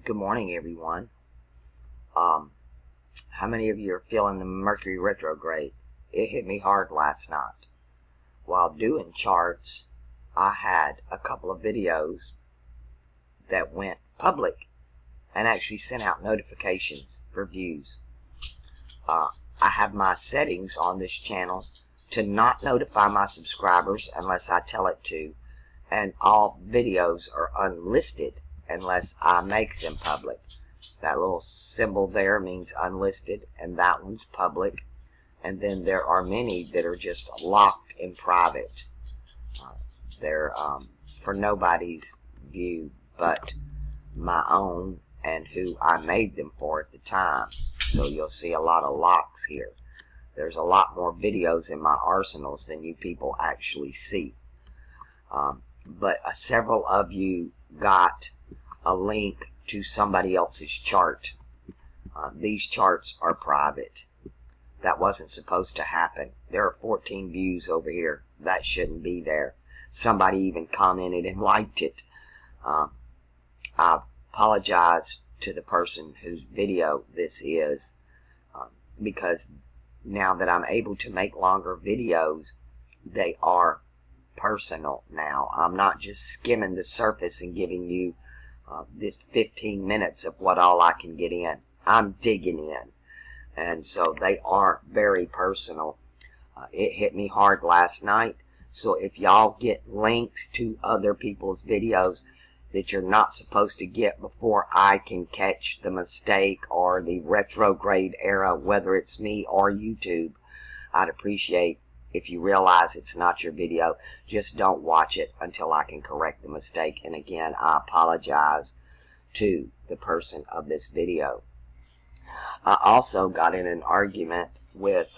Good morning, everyone. How many of you are feeling the Mercury retrograde? It hit me hard last night. While doing charts, I had a couple of videos that went public and actually sent out notifications for views. I have my settings on this channel to not notify my subscribers unless I tell it to, and all videos are unlisted unless I make them public. That little symbol there means unlisted, and that one's public. And then there are many that are just locked in private. They're for nobody's view but my own and who I made them for at the time. So you'll see a lot of locks here. There's a lot more videos in my arsenals than you people actually see. But several of you got a link to somebody else's chart. These charts are private. That wasn't supposed to happen. There are 14 views over here. That shouldn't be there. Somebody even commented and liked it. I apologize to the person whose video this is, because now that I'm able to make longer videos, they are personal now. I'm not just skimming the surface and giving you this 15 minutes of what all I can get in. I'm digging in. And so they are very personal. It hit me hard last night. So if y'all get links to other people's videos that you're not supposed to get before I can catch the mistake or the retrograde era, whether it's me or YouTube, I'd appreciate if you realize it's not your video. Just don't watch it until I can correct the mistake. And again, I apologize to the person of this video. I also got in an argument with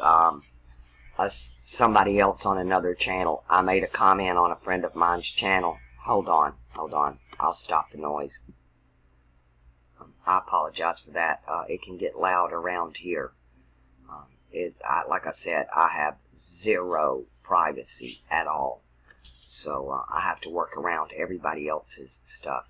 somebody else on another channel. I made a comment on a friend of mine's channel. Hold on. I'll stop the noise. I apologize for that. It can get loud around here. Like I said, I have zero privacy at all. So I have to work around everybody else's stuff.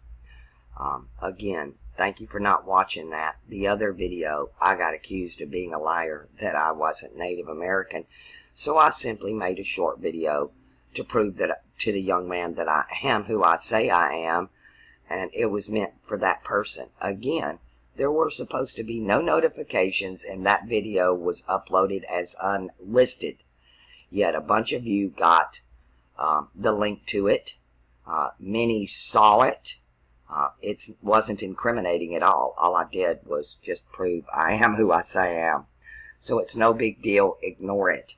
Again, thank you for not watching that. The other video, I got accused of being a liar, that I wasn't Native American. So I simply made a short video to prove that to the young man that I am who I say I am. And it was meant for that person. Again, there were supposed to be no notifications, and that video was uploaded as unlisted. Yet a bunch of you got the link to it. Many saw it. It wasn't incriminating at all. All I did was just prove I am who I say I am. So it's no big deal. Ignore it.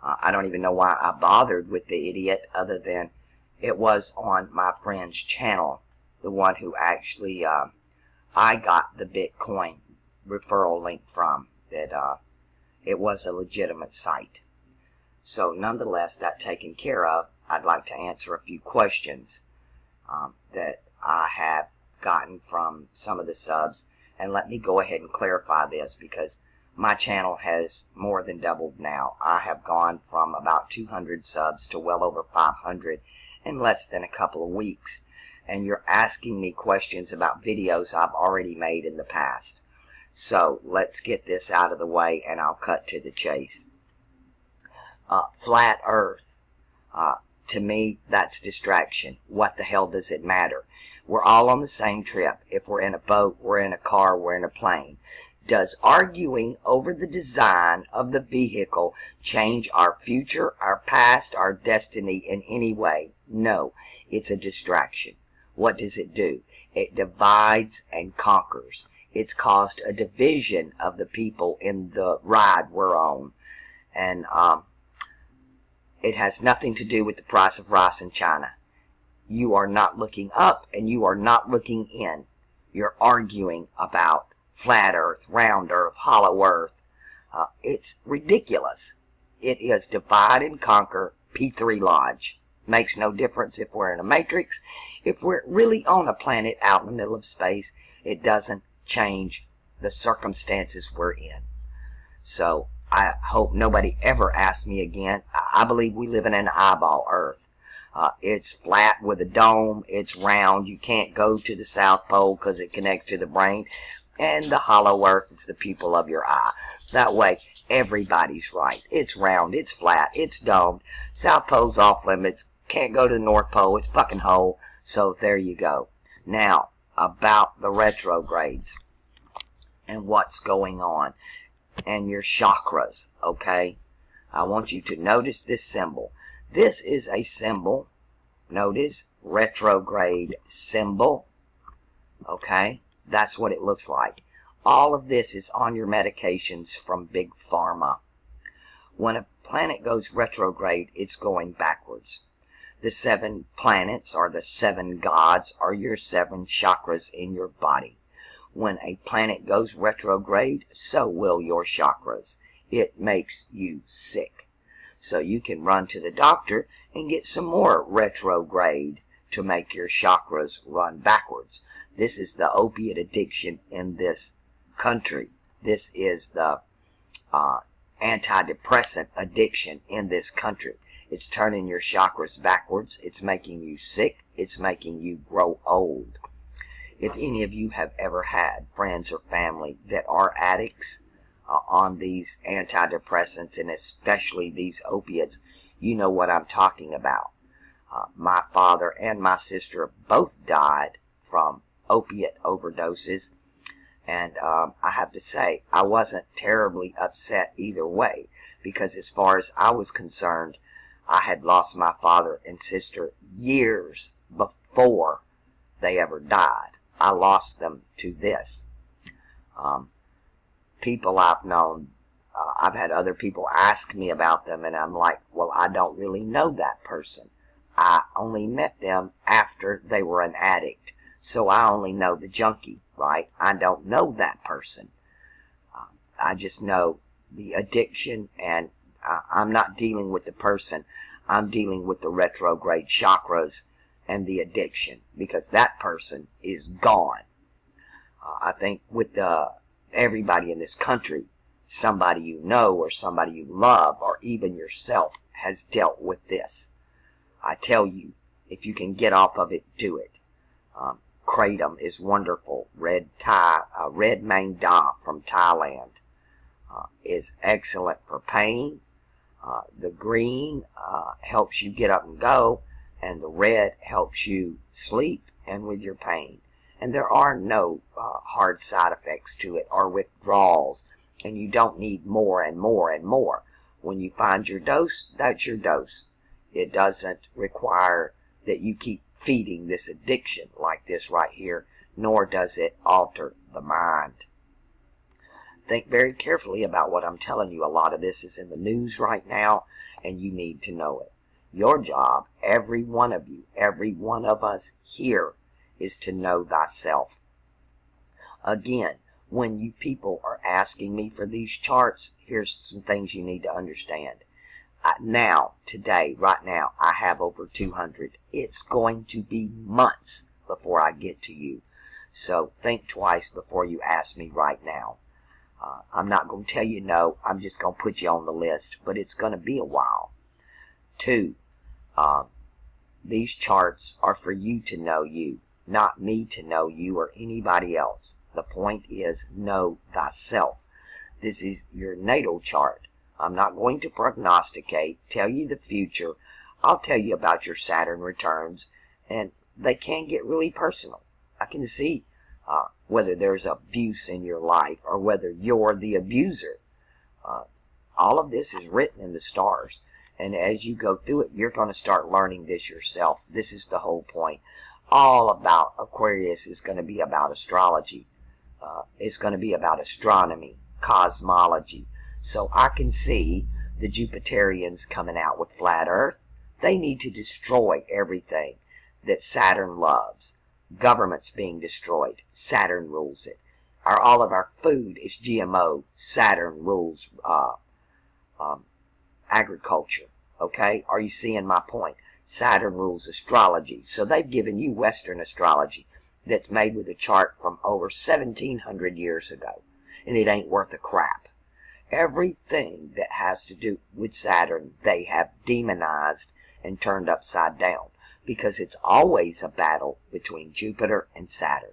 I don't even know why I bothered with the idiot, other than it was on my friend's channel, the one who actually I got the Bitcoin referral link from. That it was a legitimate site. So nonetheless, that taken care of, I'd like to answer a few questions that I have gotten from some of the subs. And let me go ahead and clarify this, because my channel has more than doubled now. I have gone from about 200 subs to well over 500 in less than a couple of weeks. And you're asking me questions about videos I've already made in the past. So let's get this out of the way and I'll cut to the chase. Flat Earth. To me, that's distraction. What the hell does it matter? We're all on the same trip. If we're in a boat, we're in a car, we're in a plane. Does arguing over the design of the vehicle change our future, our past, our destiny in any way? No, it's a distraction. What does it do? It divides and conquers. It's caused a division of the people in the ride we're on. And it has nothing to do with the price of rice in China. You are not looking up and you are not looking in. You're arguing about flat earth, round earth, hollow earth. It's ridiculous. It is divide and conquer, P3 Lodge. Makes no difference if we're in a matrix. If we're really on a planet out in the middle of space, it doesn't change the circumstances we're in. So I hope nobody ever asks me again. I believe we live in an eyeball earth. It's flat with a dome. It's round. You can't go to the South Pole because it connects to the brain. And the hollow earth is the pupil of your eye. That way, everybody's right. It's round. It's flat. It's domed. South Pole's off limits. Can't go to the North Pole. It's fucking whole. So there you go. Now, about the retrogrades and what's going on and your chakras, okay? I want you to notice this symbol. This is a symbol. Notice, retrograde symbol, okay? That's what it looks like. All of this is on your medications from Big Pharma. When a planet goes retrograde, it's going backwards. The 7 planets, or the 7 gods, are your 7 chakras in your body. When a planet goes retrograde, so will your chakras. It makes you sick. So you can run to the doctor and get some more retrograde to make your chakras run backwards. This is the opiate addiction in this country. This is the antidepressant addiction in this country. It's turning your chakras backwards. It's making you sick. It's making you grow old. If any of you have ever had friends or family that are addicts on these antidepressants, and especially these opiates, you know what I'm talking about. My father and my sister both died from opiate overdoses, and I have to say, I wasn't terribly upset either way, because as far as I was concerned, I had lost my father and sister years before they ever died. I lost them to this. People I've known, I've had other people ask me about them, and I'm like, well, I don't really know that person. I only met them after they were an addict. So I only know the junkie, right? I don't know that person. I just know the addiction, and I'm not dealing with the person. I'm dealing with the retrograde chakras and the addiction, because that person is gone. I think with everybody in this country, somebody you know or somebody you love or even yourself has dealt with this. I tell you, if you can get off of it, do it. Kratom is wonderful. Red Mang Da from Thailand is excellent for pain. The green helps you get up and go, and the red helps you sleep and with your pain. And there are no hard side effects to it or withdrawals, and you don't need more and more and more. When you find your dose, that's your dose. It doesn't require that you keep feeding this addiction like this right here, nor does it alter the mind. Think very carefully about what I'm telling you. A lot of this is in the news right now, and you need to know it. Your job, every one of you, every one of us here, is to know thyself. Again, when you people are asking me for these charts, here's some things you need to understand. Now, today, right now, I have over 200. It's going to be months before I get to you. So think twice before you ask me right now. I'm not going to tell you no. I'm just going to put you on the list. But it's going to be a while. 2, these charts are for you to know you, not me to know you or anybody else. The point is, know thyself. This is your natal chart. I'm not going to prognosticate, tell you the future. I'll tell you about your Saturn returns, and they can get really personal. I can see whether there's abuse in your life or whether you're the abuser. All of this is written in the stars, and as you go through it, you're going to start learning this yourself. This is the whole point. All about Aquarius is going to be about astrology. It's going to be about astronomy, cosmology. So I can see the Jupiterians coming out with flat Earth. They need to destroy everything that Saturn loves. Government's being destroyed. Saturn rules it. All of our food is GMO. Saturn rules agriculture. Okay? Are you seeing my point? Saturn rules astrology. So they've given you Western astrology that's made with a chart from over 1,700 years ago. And it ain't worth a crap. Everything that has to do with Saturn, they have demonized and turned upside down, because it's always a battle between Jupiter and Saturn.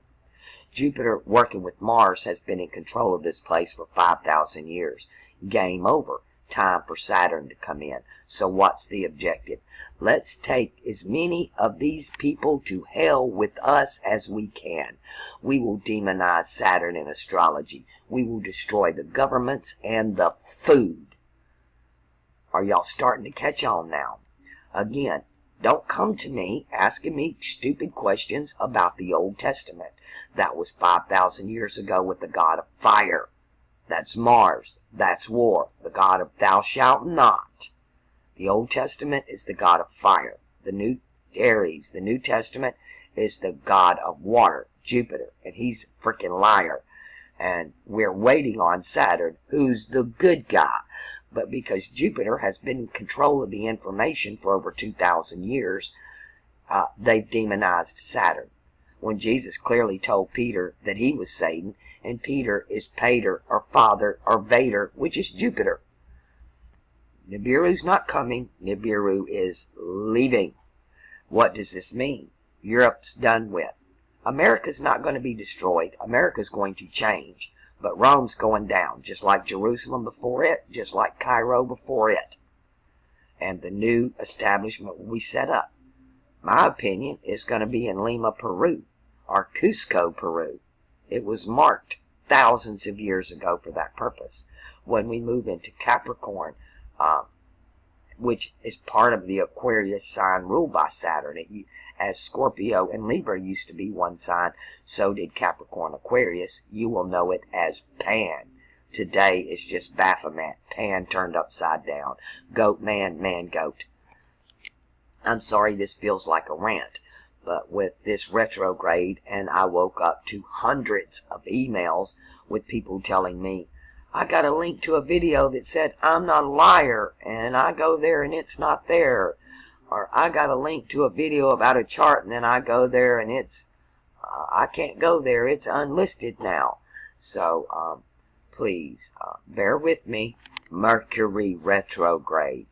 Jupiter, working with Mars, has been in control of this place for 5,000 years. Game over. Time for Saturn to come in. So what's the objective? Let's take as many of these people to hell with us as we can. We will demonize Saturn in astrology. We will destroy the governments and the food. Are y'all starting to catch on now? Again, don't come to me asking me stupid questions about the Old Testament. That was 5,000 years ago with the god of fire. That's Mars. That's war. The god of thou shalt not. The Old Testament is the god of fire. The New Aries, the New Testament, is the god of water, Jupiter, and he's a freaking liar. And we're waiting on Saturn, who's the good guy. But because Jupiter has been in control of the information for over 2,000 years, they've demonized Saturn. When Jesus clearly told Peter that he was Satan, and Peter is Pater or Father or Vader, which is Jupiter. Nibiru's not coming. Nibiru is leaving. What does this mean? Europe's done with. America's not going to be destroyed. America's going to change. But Rome's going down, just like Jerusalem before it, just like Cairo before it. And the new establishment will be set up. My opinion is going to be in Lima, Peru, or Cusco, Peru. It was marked thousands of years ago for that purpose. When we move into Capricorn, which is part of the Aquarius sign ruled by Saturn, as Scorpio and Libra used to be one sign, so did Capricorn Aquarius. You will know it as Pan. Today it's just Baphomet. Pan turned upside down. Goat man, man goat. I'm sorry this feels like a rant, but with this retrograde, and I woke up to hundreds of emails with people telling me, I got a link to a video that said I'm not a liar, and I go there and it's not there. Or I got a link to a video about a chart, and then I go there and it's, I can't go there, it's unlisted now. So, please, bear with me. Mercury retrograde,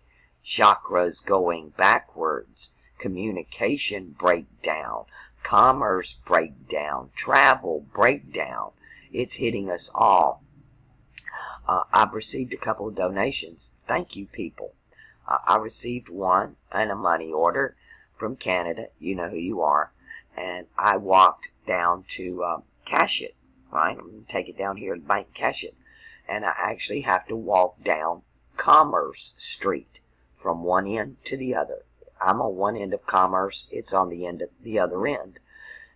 chakras going backwards, communication breakdown, commerce breakdown, travel breakdown. It's hitting us all. I've received a couple of donations. Thank you, people. I received one and a money order from Canada. You know who you are. And I walked down to cash it. Right? I'm going to take it down here to the bank and cash it. And I actually have to walk down Commerce Street from one end to the other. I'm on one end of Commerce. It's on the end of the other end.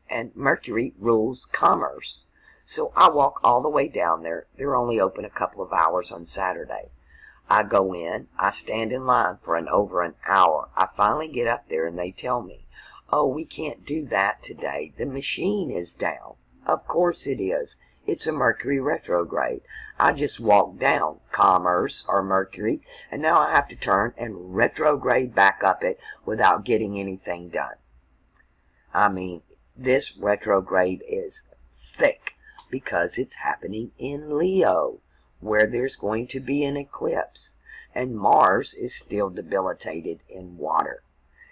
And Mercury rules commerce. So I walk all the way down there. They're only open a couple of hours on Saturday. I go in, I stand in line for over an hour. I finally get up there and they tell me, oh, we can't do that today. The machine is down. Of course it is. It's a Mercury retrograde. I just walked down Commerce or Mercury, and now I have to turn and retrograde back up it without getting anything done. I mean, this retrograde is thick because it's happening in Leo, where there's going to be an eclipse, and Mars is still debilitated in water.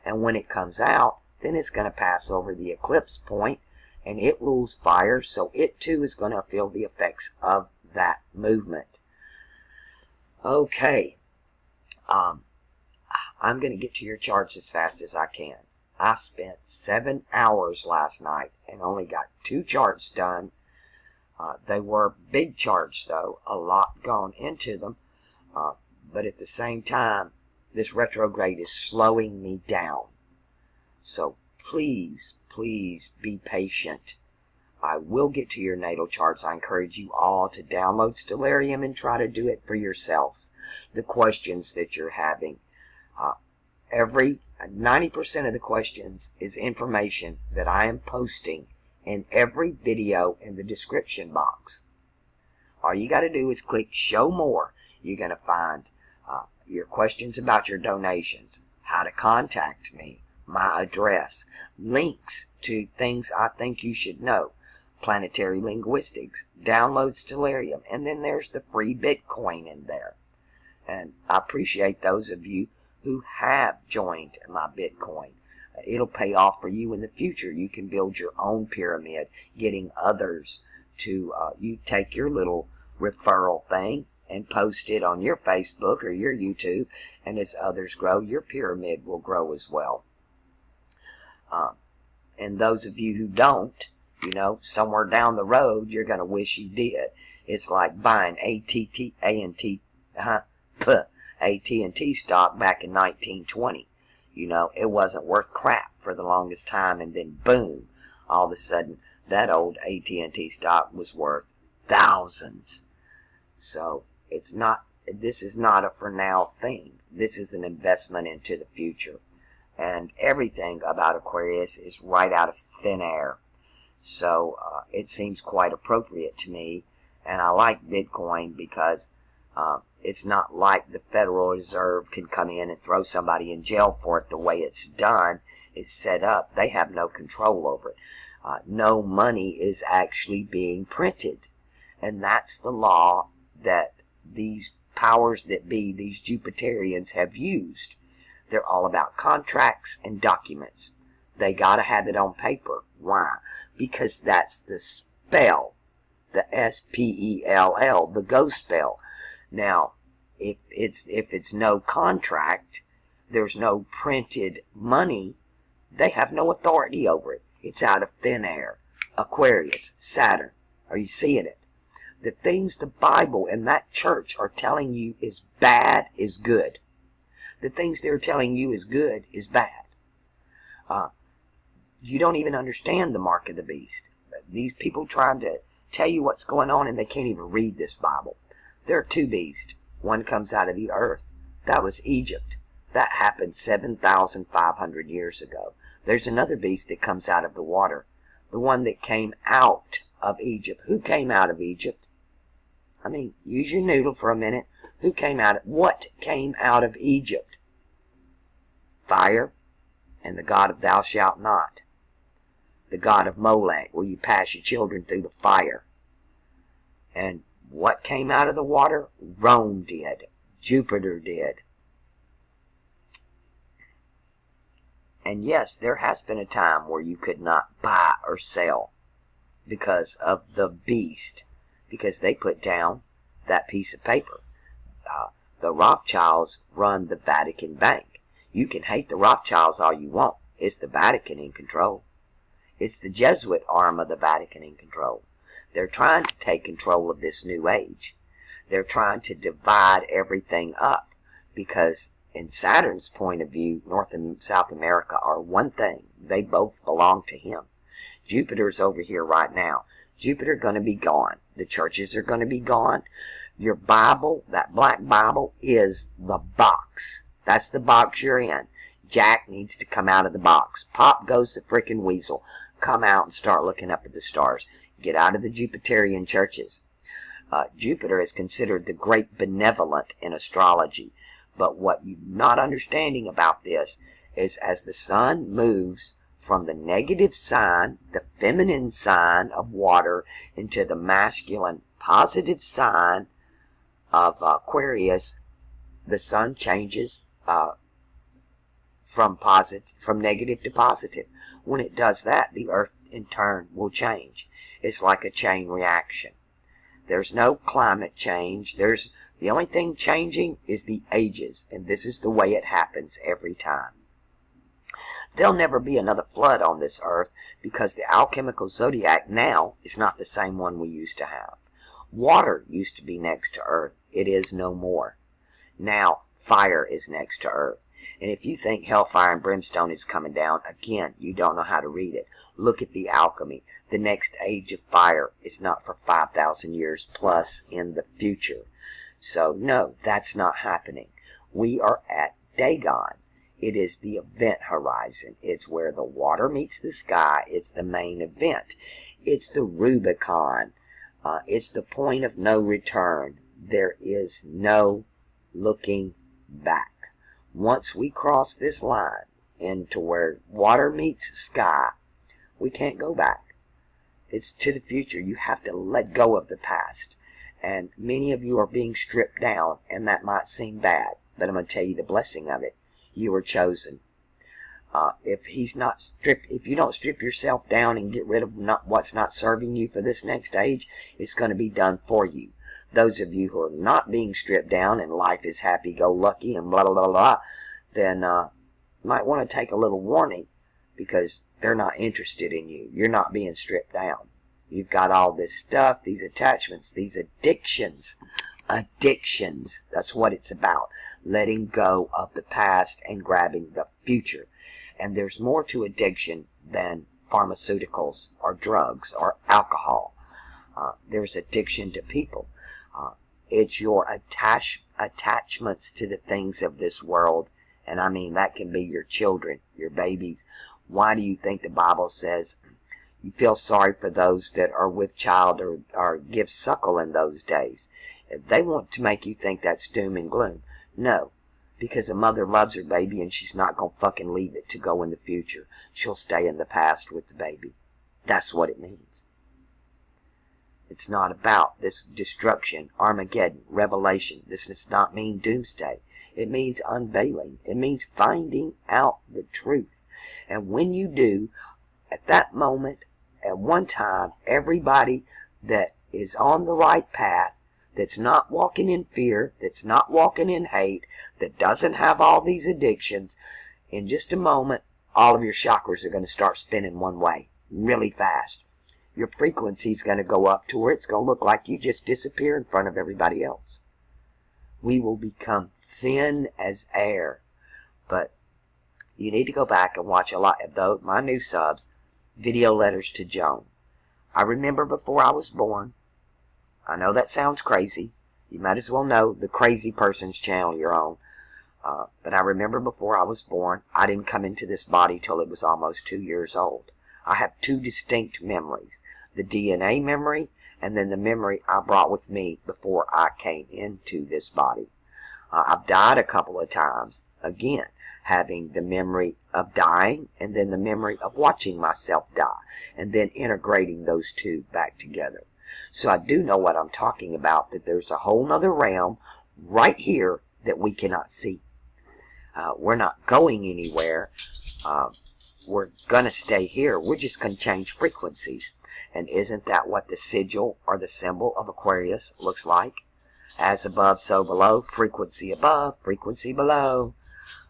And when it comes out, then it's going to pass over the eclipse point, and it rules fire, so it too is going to feel the effects of that movement. Okay, I'm going to get to your charts as fast as I can. I spent 7 hours last night and only got 2 charts done. They were big charts, though, a lot gone into them, but at the same time, this retrograde is slowing me down. So please, please be patient. I will get to your natal charts. I encourage you all to download Stellarium and try to do it for yourselves. The questions that you're having, 90% of the questions is information that I am posting in every video in the description box. All you got to do is click show more. You're going to find your questions about your donations, how to contact me, my address, links to things I think you should know, planetary linguistics, download Stellarium, and then there's the free Bitcoin in there. And I appreciate those of you who have joined my Bitcoin. It'll pay off for you in the future. You can build your own pyramid, getting others to, you take your little referral thing and post it on your Facebook or your YouTube, and as others grow, your pyramid will grow as well. And those of you who don't, you know, somewhere down the road, you're going to wish you did. It's like buying AT&T stock back in 1920. You know, it wasn't worth crap for the longest time, and then boom, all of a sudden, that old AT&T stock was worth thousands. So, this is not a for now thing. This is an investment into the future. And everything about Aquarius is right out of thin air. So, it seems quite appropriate to me. And I like Bitcoin because it's not like the Federal Reserve can come in and throw somebody in jail for it the way it's done. It's set up. They have no control over it. No money is actually being printed. And that's the law that these powers that be, these Jupiterians, have used. They're all about contracts and documents. They got to have it on paper. Why? Because that's the spell. The S-P-E-L-L, the go spell. Now, if it's no contract, there's no printed money, they have no authority over it. It's out of thin air. Aquarius, Saturn. Are you seeing it? The things the Bible and that church are telling you is bad is good. The things they're telling you is good is bad. You don't even understand the mark of the beast. These people trying to tell you what's going on, and they can't even read this Bible. There are two beasts. One comes out of the earth. That was Egypt. That happened 7,500 years ago. There's another beast that comes out of the water. The one that came out of Egypt. Who came out of Egypt? I mean, use your noodle for a minute. Who came out? What came out of Egypt? Fire and the god of thou shalt not. The god of Molech, where you pass your children through the fire. And what came out of the water? Rome did. Jupiter did. And yes, there has been a time where you could not buy or sell because of the beast. Because they put down that piece of paper. The Rothschilds run the Vatican Bank. You can hate the Rothschilds all you want. It's the Vatican in control. It's the Jesuit arm of the Vatican in control. They're trying to take control of this new age. They're trying to divide everything up because in Saturn's point of view, North and South America are one thing. They both belong to him. Jupiter's over here right now. Jupiter going to be gone. The churches are going to be gone. Your Bible, that black Bible, is the box. That's the box you're in. Jack needs to come out of the box. Pop goes the frickin' weasel. Come out and start looking up at the stars. Get out of the Jupiterian churches. Jupiter is considered the great benevolent in astrology. But what you're not understanding about this is as the sun moves from the negative sign, the feminine sign of water, into the masculine positive sign of Aquarius, the sun changes from negative to positive. When it does that, the earth in turn will change. It's like a chain reaction. There's no climate change. The only thing changing is the ages, and this is the way it happens every time. There'll never be another flood on this earth because the alchemical zodiac now is not the same one we used to have. Water used to be next to earth. It is no more. Now, fire is next to earth. And if you think hellfire and brimstone is coming down, again, you don't know how to read it. Look at the alchemy. The next age of fire is not for 5,000 years plus in the future. So, no, that's not happening. We are at Dagon. It is the event horizon. It's where the water meets the sky. It's the main event. It's the Rubicon. It's the point of no return. There is no looking back. Once we cross this line into where water meets sky, we can't go back. It's to the future. You have to let go of the past. And many of you are being stripped down, and that might seem bad, but I'm going to tell you the blessing of it. You are chosen. If you don't strip yourself down and get rid of what's not serving you for this next age, it's going to be done for you. Those of you who are not being stripped down and life is happy-go-lucky and blah, blah, blah, blah, then might want to take a little warning, because they're not interested in you. You're not being stripped down. You've got all this stuff, these attachments, these addictions. Addictions. That's what it's about. Letting go of the past and grabbing the future. And there's more to addiction than pharmaceuticals or drugs or alcohol. There's addiction to people. It's your attachments to the things of this world. And I mean, that can be your children, your babies. Why do you think the Bible says you feel sorry for those that are with child or give suckle in those days? They want to make you think that's doom and gloom. No, because a mother loves her baby and she's not going to fucking leave it to go in the future. She'll stay in the past with the baby. That's what it means. It's not about this destruction, Armageddon, revelation. This does not mean doomsday. It means unveiling. It means finding out the truth. And when you do, at that moment, at one time, everybody that is on the right path, that's not walking in fear, that's not walking in hate, that doesn't have all these addictions, in just a moment, all of your chakras are going to start spinning one way, really fast. Your frequency is going to go up to where it's going to look like you just disappear in front of everybody else. We will become thin as air. But you need to go back and watch a lot of those, my new subs, video letters to Joan. I remember before I was born. I know that sounds crazy. You might as well know the crazy person's channel you're on. But I remember before I was born, I didn't come into this body till it was almost 2 years old. I have two distinct memories. The DNA memory, and then the memory I brought with me before I came into this body. I've died a couple of times. Again, having the memory of dying, and then the memory of watching myself die, and then integrating those two back together. So I do know what I'm talking about, that there's a whole nother realm right here that we cannot see. We're not going anywhere. We're going to stay here. We're just going to change frequencies. And isn't that what the sigil or the symbol of Aquarius looks like? As above, so below. Frequency above, frequency below.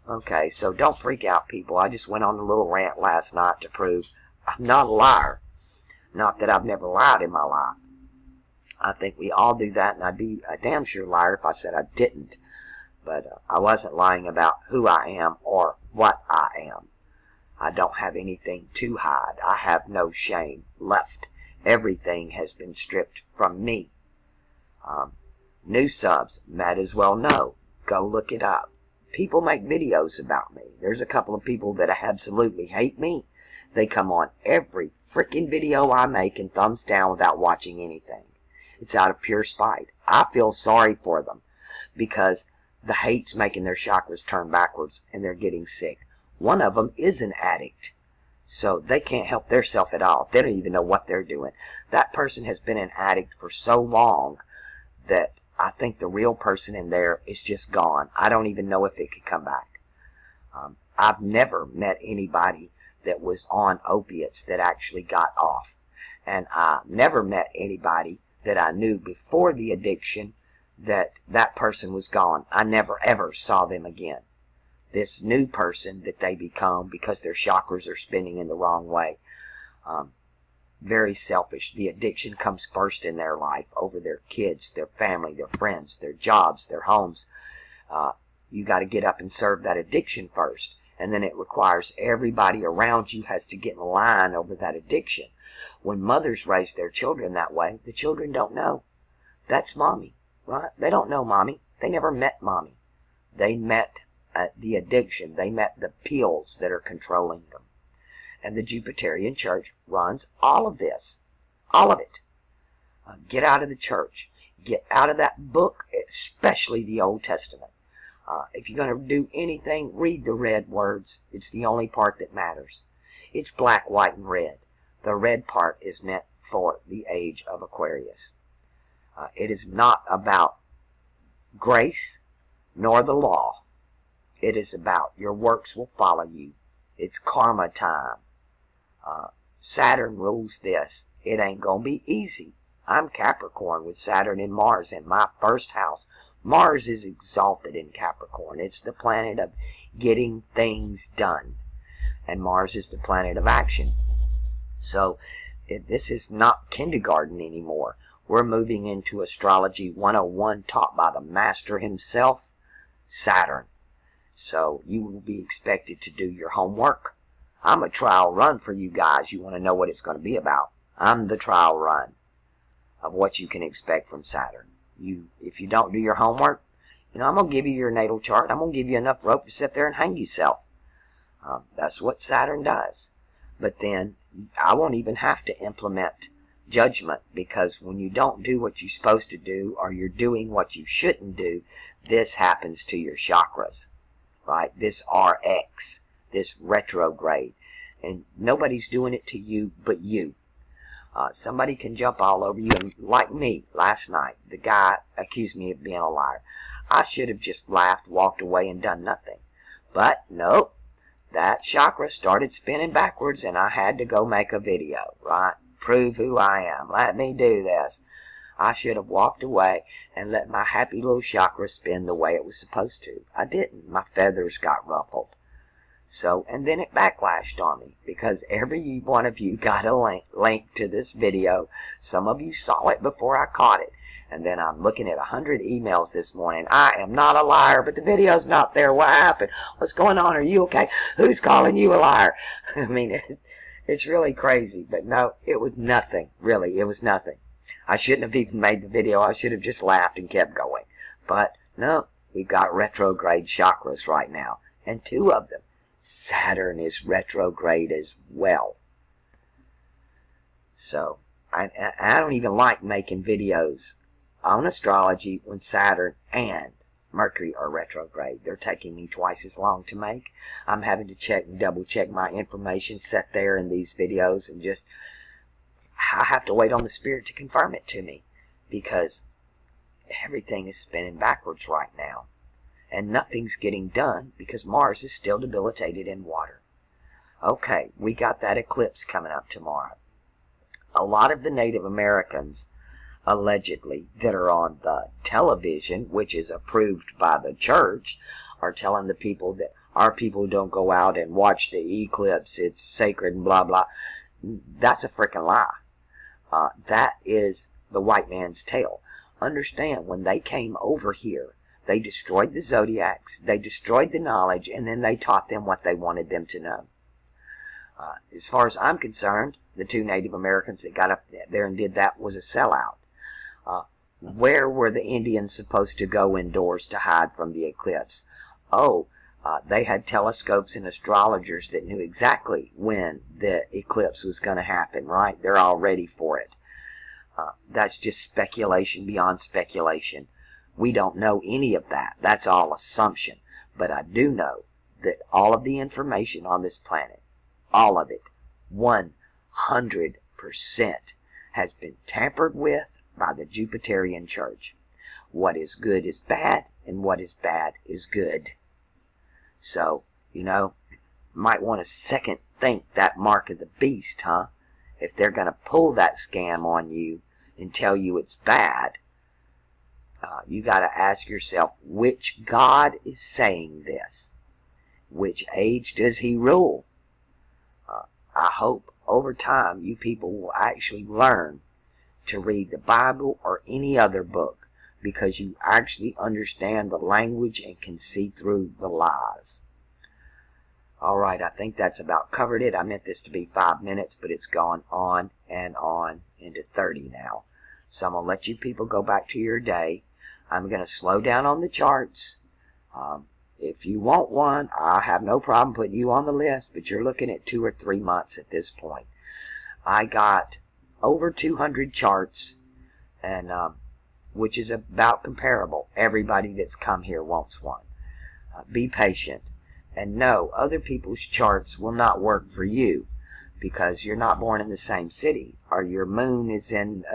Okay, so don't freak out, people. I just went on a little rant last night to prove I'm not a liar. Not that I've never lied in my life. I think we all do that, and I'd be a damn sure liar if I said I didn't. But I wasn't lying about who I am or what I am. I don't have anything to hide. I have no shame left. Everything has been stripped from me. New subs might as well know. Go look it up. People make videos about me. There's a couple of people that absolutely hate me. They come on every freaking video I make and thumbs down without watching anything. It's out of pure spite. I feel sorry for them because the hate's making their chakras turn backwards and they're getting sick. One of them is an addict, so they can't help theirself at all. They don't even know what they're doing. That person has been an addict for so long that I think the real person in there is just gone. I don't even know if it could come back. I've never met anybody that was on opiates that actually got off. And I never met anybody that I knew before the addiction that person was gone. I never ever saw them again. This new person that they become because their chakras are spinning in the wrong way. Very selfish. The addiction comes first in their life over their kids, their family, their friends, their jobs, their homes. You got to get up and serve that addiction first. And then it requires everybody around you has to get in line over that addiction. When mothers raise their children that way, the children don't know. That's mommy, right? They don't know mommy. They never met mommy. They met the addiction. They met the pills that are controlling them. And the Jupiterian Church runs all of this. All of it. Get out of the church. Get out of that book, especially the Old Testament. If you're going to do anything, read the red words. It's the only part that matters. It's black, white, and red. The red part is meant for the age of Aquarius. It is not about grace nor the law. it is about. Your works will follow you. It's karma time. Saturn rules this. It ain't gonna be easy. I'm Capricorn with Saturn and Mars in my first house. Mars is exalted in Capricorn. It's the planet of getting things done. And Mars is the planet of action. So this is not kindergarten anymore. We're moving into Astrology 101 taught by the master himself, Saturn. So you will be expected to do your homework. I'm a trial run for you guys. You want to know what it's going to be about. I'm the trial run of what you can expect from Saturn. If you don't do your homework, I'm going to give you your natal chart. I'm going to give you enough rope to sit there and hang yourself. That's what Saturn does. But then I won't even have to implement judgment, because when you don't do what you're supposed to do, or you're doing what you shouldn't do, this happens to your chakras, right? This RX, this retrograde. And nobody's doing it to you but you. Somebody can jump all over you, and like me last night, the guy accused me of being a liar. I should have just laughed, walked away, and done nothing. But nope, that chakra started spinning backwards, and I had to go make a video, right? Prove who I am. Let me do this. I should have walked away and let my happy little chakra spin the way it was supposed to. I didn't. My feathers got ruffled. So, and then it backlashed on me, because every one of you got a link to this video. Some of you saw it before I caught it. And then I'm looking at 100 emails this morning. I am not a liar, but the video's not there. What happened? What's going on? Are you okay? Who's calling you a liar? I mean, it's really crazy. But no, it was nothing. Really, it was nothing. I shouldn't have even made the video. I should have just laughed and kept going. But no, we've got retrograde chakras right now. And 2 of them. Saturn is retrograde as well. So, I don't even like making videos on astrology when Saturn and Mercury are retrograde. They're taking me twice as long to make. I'm having to check and double check my information set there in these videos, and just I have to wait on the spirit to confirm it to me, because everything is spinning backwards right now. And nothing's getting done because Mars is still debilitated in water. Okay, we got that eclipse coming up tomorrow. A lot of the Native Americans, allegedly, that are on the television, which is approved by the church, are telling the people that our people don't go out and watch the eclipse, it's sacred and blah blah. That's a freaking lie. That is the white man's tale. Understand, when they came over here, they destroyed the zodiacs, they destroyed the knowledge, and then they taught them what they wanted them to know. As far as I'm concerned, the 2 Native Americans that got up there and did that was a sellout. Where were the Indians supposed to go indoors to hide from the eclipse? They had telescopes and astrologers that knew exactly when the eclipse was going to happen, right? They're all ready for it. That's just speculation beyond speculation. We don't know any of that. That's all assumption. But I do know that all of the information on this planet, all of it, 100%, has been tampered with by the Jupiterian Church. What is good is bad, and what is bad is good. So, might want to second think that mark of the beast, huh? If they're going to pull that scam on you and tell you it's bad, you got to ask yourself, which God is saying this? Which age does he rule? I hope over time you people will actually learn to read the Bible or any other book, because you actually understand the language and can see through the lies. Alright, I think that's about covered it. I meant this to be 5 minutes, but it's gone on and on into 30 now. So I'm going to let you people go back to your day. I'm going to slow down on the charts. If you want one, I have no problem putting you on the list, but you're looking at 2 or 3 months at this point. I got over 200 charts, and which is about comparable. Everybody that's come here wants one. Be patient. And no, other people's charts will not work for you, because you're not born in the same city, or your moon is in...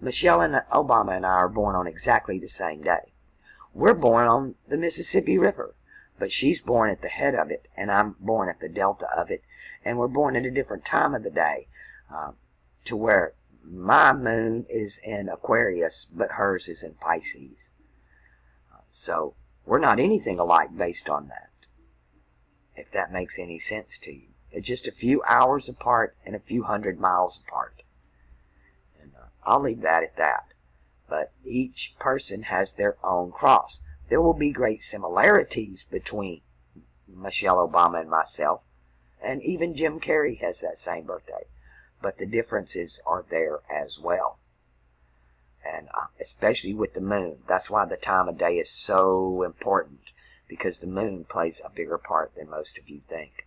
Michelle and Obama and I are born on exactly the same day. We're born on the Mississippi River. But she's born at the head of it, and I'm born at the delta of it, and we're born at a different time of the day, to where my moon is in Aquarius, but hers is in Pisces. So we're not anything alike based on that, if that makes any sense to you. It's just a few hours apart and a few 100 miles apart. And I'll leave that at that. But each person has their own cross. There will be great similarities between Michelle Obama and myself, and even Jim Carrey has that same birthday. But the differences are there as well. And especially with the moon. That's why the time of day is so important, because the moon plays a bigger part than most of you think.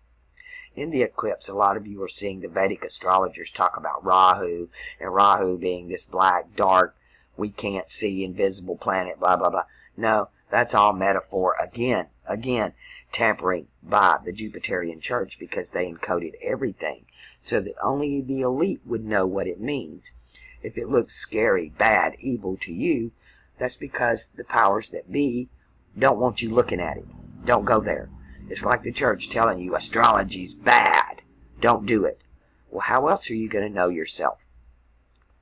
In the eclipse, a lot of you are seeing the Vedic astrologers talk about Rahu, and Rahu being this black, dark, we can't see, invisible planet, blah, blah, blah. No, that's all metaphor. Again, tampering by the Jupiterian church, because they encoded everything so that only the elite would know what it means. If it looks scary, bad, evil to you, that's because the powers that be don't want you looking at it. Don't go there. It's like the church telling you astrology's bad. Don't do it. Well, how else are you going to know yourself?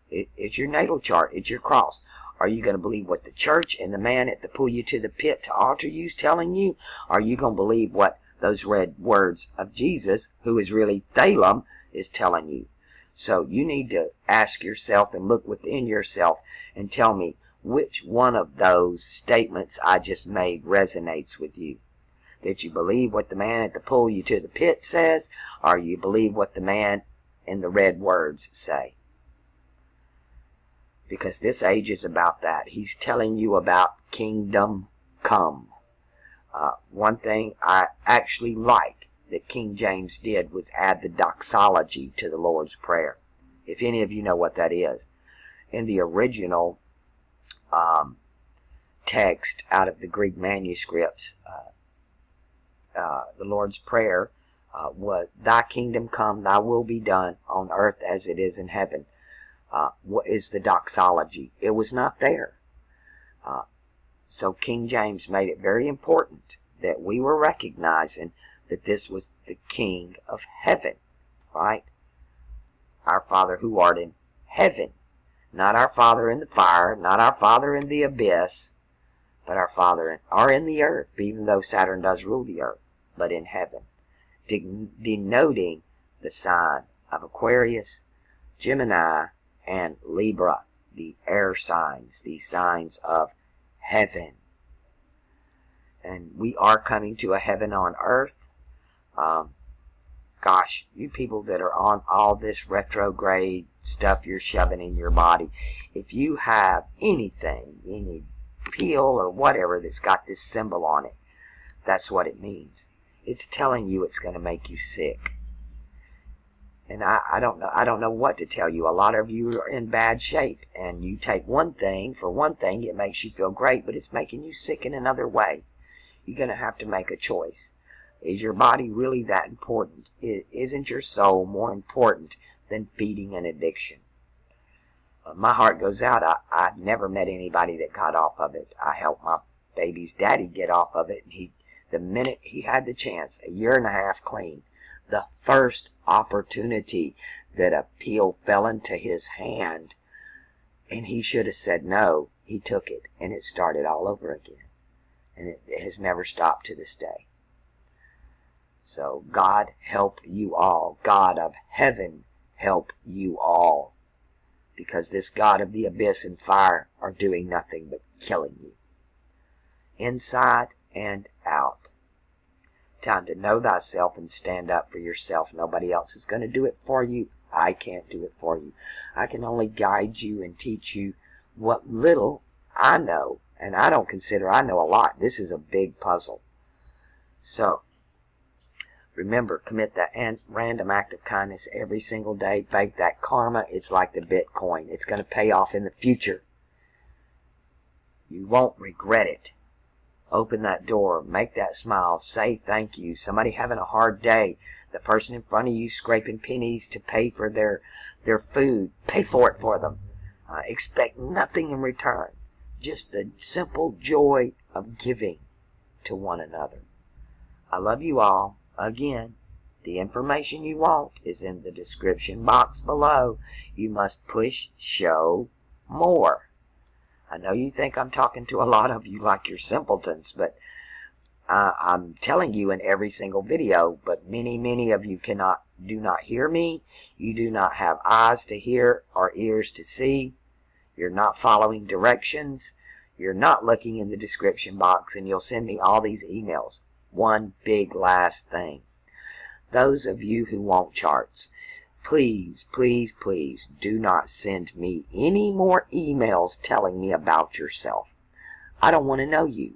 It's your natal chart. It's your cross. Are you going to believe what the church and the man at the pull you to the pit to altar you is telling you? Are you going to believe what those red words of Jesus, who is really Thalem, is telling you? So you need to ask yourself and look within yourself and tell me which one of those statements I just made resonates with you. That you believe what the man at the pull you to the pit says, or you believe what the man in the red words say. Because this age is about that. He's telling you about kingdom come. One thing I actually like that King James did was add the doxology to the Lord's Prayer. If any of you know what that is. In the original text out of the Greek manuscripts, the Lord's Prayer was, Thy kingdom come, Thy will be done on earth as it is in heaven. What is the doxology? It was not there. So King James made it very important that we were recognizing that this was the King of heaven, right? Our Father who art in heaven. Not our Father in the fire, not our Father in the abyss, but our Father in the earth, even though Saturn does rule the earth, but in heaven. Denoting the sign of Aquarius, Gemini, and Libra, the air signs, the signs of heaven. And we are coming to a heaven on earth. Gosh, you people that are on all this retrograde stuff you're shoving in your body, if you have anything, any pill or whatever that's got this symbol on it, that's what it means. It's telling you it's going to make you sick. And I don't know what to tell you. A lot of you are in bad shape, and you take one thing, for one thing it makes you feel great, but it's making you sick in another way. You're going to have to make a choice. Is your body really that important? Isn't your soul more important than feeding an addiction? My heart goes out. I've never met anybody that got off of it. I helped my baby's daddy get off of it, and the minute he had the chance, a year and a half clean, the first opportunity that a pill fell into his hand, and he should have said no, he took it, and it started all over again. And it has never stopped to this day. So God help you all. God of heaven help you all. Because this God of the abyss and fire are doing nothing but killing you. Inside and out. Time to know thyself and stand up for yourself. Nobody else is going to do it for you. I can't do it for you. I can only guide you and teach you what little I know. And I don't consider I know a lot. This is a big puzzle. So, remember, commit that random act of kindness every single day. Fake that karma. It's like the Bitcoin. It's going to pay off in the future. You won't regret it. Open that door. Make that smile. Say thank you. Somebody having a hard day. The person in front of you scraping pennies to pay for their food. Pay for it for them. Expect nothing in return. Just the simple joy of giving to one another. I love you all. Again, the information you want is in the description box below. You must push show more. I know you think I'm talking to a lot of you like you're simpletons, but I'm telling you in every single video, but many of you do not hear me. You do not have eyes to hear or ears to see. You're not following directions. You're not looking in the description box, and you'll send me all these emails. One big last thing. Those of you who want charts, please, please, please do not send me any more emails telling me about yourself. I don't want to know you.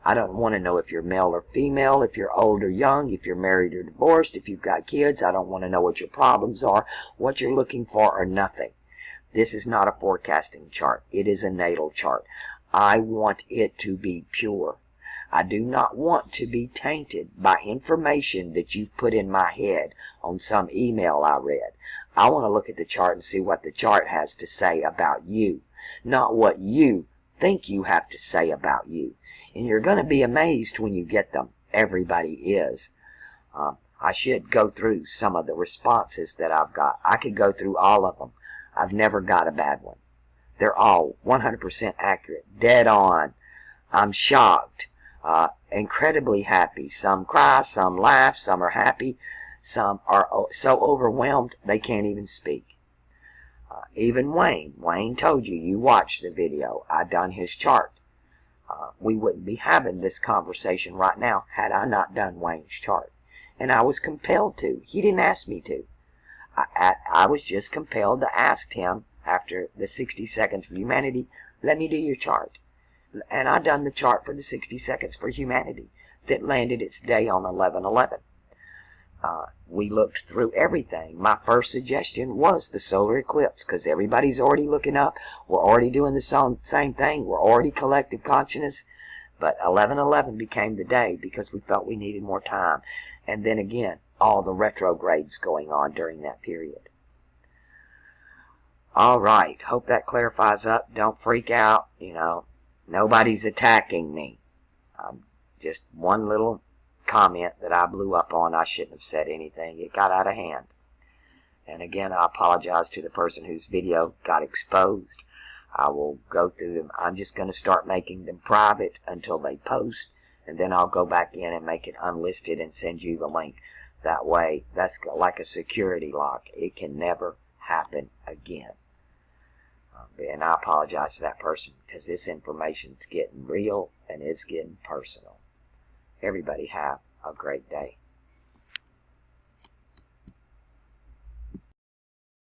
I don't want to know if you're male or female, if you're old or young, if you're married or divorced, if you've got kids. I don't want to know what your problems are, what you're looking for, or nothing. This is not a forecasting chart. It is a natal chart. I want it to be pure. I do not want to be tainted by information that you've put in my head on some email I read. I want to look at the chart and see what the chart has to say about you, not what you think you have to say about you. And you're going to be amazed when you get them. Everybody is. I should go through some of the responses that I've got. I could go through all of them. I've never got a bad one. They're all 100% accurate, dead on. I'm shocked, incredibly happy. Some cry, some laugh, some are happy, some are so overwhelmed they can't even speak. Even Wayne told you, you watched the video. I done his chart. We wouldn't be having this conversation right now had I not done Wayne's chart. And I was compelled to. He didn't ask me to. I was just compelled to ask him after the 60 seconds for humanity, let me do your chart. And I done the chart for the 60 seconds for humanity that landed its day on 11/11. We looked through everything. My first suggestion was the solar eclipse, because everybody's already looking up. We're already doing the same thing. We're already collective consciousness. But 11/11 became the day because we felt we needed more time. And then again, all the retrogrades going on during that period. All right. Hope that clarifies up. Don't freak out. Nobody's attacking me. Just one little comment that I blew up on. I shouldn't have said anything. It got out of hand. And again, I apologize to the person whose video got exposed. I will go through them. I'm just going to start making them private until they post, and then I'll go back in and make it unlisted and send you the link. That way, that's like a security lock. It can never happen again. And I apologize to that person because this information's getting real and it's getting personal. Everybody have a great day.